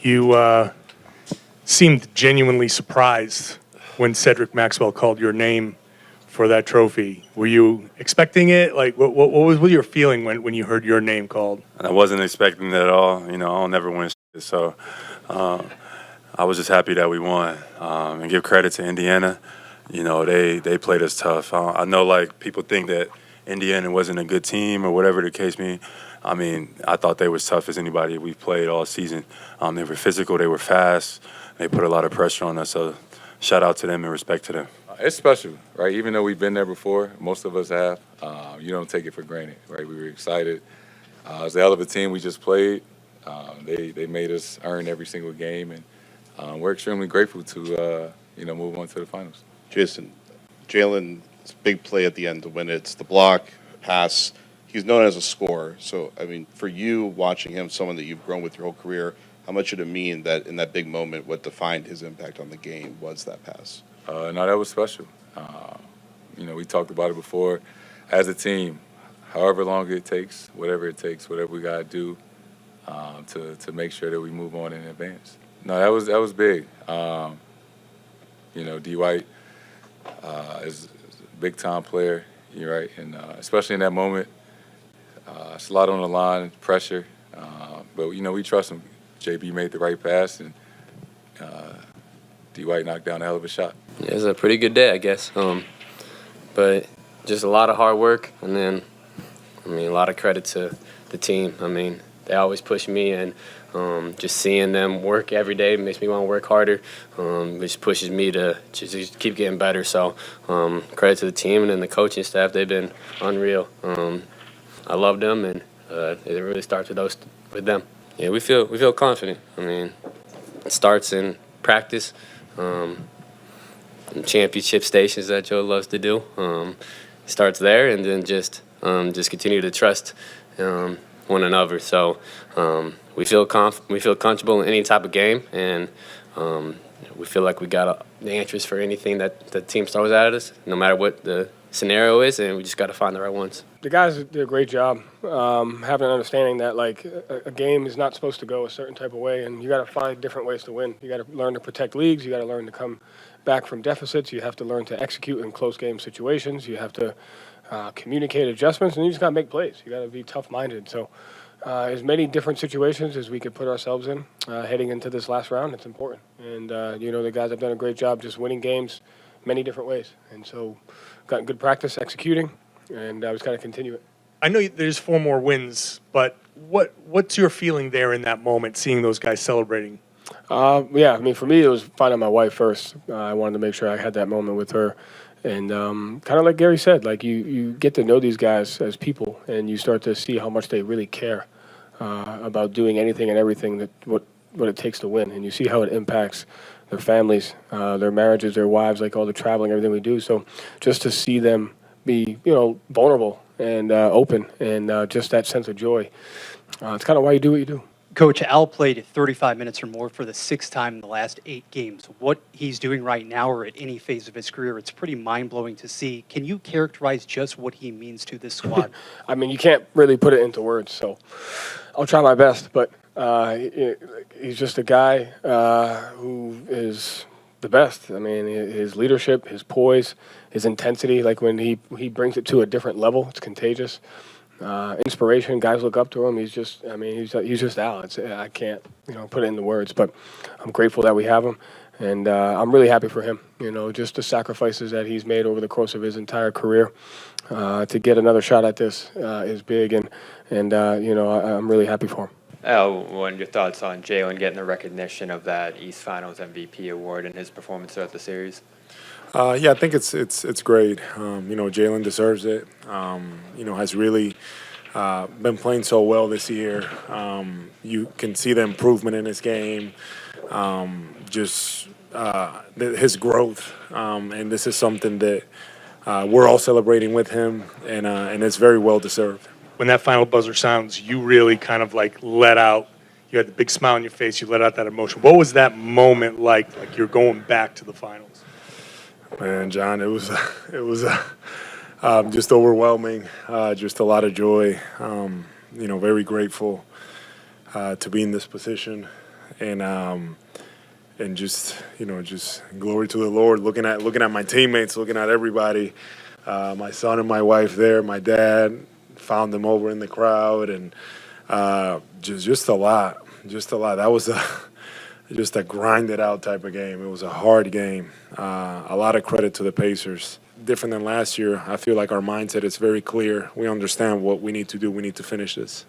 You seemed genuinely surprised when Cedric Maxwell called your name for that trophy. Were you expecting it? Like, what was your feeling when you heard your name called? I wasn't expecting it at all. I don't never win shit, so I was just happy that we won. And give credit to Indiana. They played us tough. I know, like, people think that Indiana wasn't a good team or whatever the case may be. I mean, I thought they were as tough as anybody we've played all season. They were physical. They were fast. They put a lot of pressure on us. So shout out to them and respect to them. It's special, right? Even though we've been there before, most of us have, you don't take it for granted, right? We were excited. It was a hell of a team we just played. They made us earn every single game, and we're extremely grateful to, move on to the finals. Jayson, Jaylen's big play at the end to win it. It's the block, pass. He's known as a scorer. So, I mean, for you, watching him, someone that you've grown with your whole career, how much did it mean that in that big moment, what defined his impact on the game was that pass? No, that was special. We talked about it before. As a team, however long it takes, whatever we got to do to make sure that we move on in advance. No, that was big. D. White is a big-time player, you're right, and especially in that moment, it's a lot on the line, pressure, but, we trust him. JB made the right pass, and D. White knocked down a hell of a shot. Yeah, it was a pretty good day, I guess, but just a lot of hard work, and then, a lot of credit to the team. They always push me, and just seeing them work every day makes me want to work harder, which pushes me to just keep getting better. So credit to the team and then the coaching staff. They've been unreal. I love them, and it really starts with them. Yeah, we feel confident. It starts in practice, in championship stations that Joe loves to do. It starts there, and then just continue to trust one another. So we feel comfortable in any type of game, and we feel like we got the answers for anything that the team throws at us, no matter what the scenario is, and we just got to find the right ones. The guys did a great job having an understanding that, like, a game is not supposed to go a certain type of way, and you got to find different ways to win. You got to learn to protect leads. You got to learn to come back from deficits. You have to learn to execute in close game situations. You have to communicate adjustments, and you just got to make plays. You got to be tough-minded. So as many different situations as we could put ourselves in heading into this last round, it's important. And, the guys have done a great job just winning games many different ways. And so gotten good practice executing, and I just got to continue it. I know there's 4 more wins, but what's your feeling there in that moment, seeing those guys celebrating? For me, it was finding my wife first. I wanted to make sure I had that moment with her. And kind of like Gary said, like you get to know these guys as people, and you start to see how much they really care about doing anything and everything that what it takes to win. And you see how it impacts their families, their marriages, their wives, like all the traveling, everything we do. So just to see them be, vulnerable and open, and just that sense of joy, it's kind of why you do what you do. Coach, Al played 35 minutes or more for the 6th time in the last 8 games. What he's doing right now or at any phase of his career, it's pretty mind-blowing to see. Can you characterize just what he means to this squad? You can't really put it into words, so I'll try my best. But he's just a guy who is the best. His leadership, his poise, his intensity, like when he brings it to a different level, it's contagious. Inspiration, guys look up to him. He's just Al. I can't, put it into words, but I'm grateful that we have him, and I'm really happy for him. Just the sacrifices that he's made over the course of his entire career to get another shot at this is big, and I'm really happy for him. What are your thoughts on Jaylen getting the recognition of that East Finals MVP award and his performance throughout the series? I think it's great. Jaylen deserves it. Has really been playing so well this year. You can see the improvement in his game, his growth, and this is something that we're all celebrating with him, and it's very well deserved. When that final buzzer sounds, you really kind of like let out. You had the big smile on your face. You let out that emotion. What was that moment like? Like you're going back to the finals. Man, John, it was just overwhelming. Just a lot of joy. Very grateful to be in this position, and just just glory to the Lord. Looking at my teammates, looking at everybody, my son and my wife there, my dad found them over in the crowd, and just a lot. That was just a grinded out type of game. It was a hard game. A lot of credit to the Pacers. Different than last year, I feel like our mindset is very clear. We understand what we need to do. We need to finish this.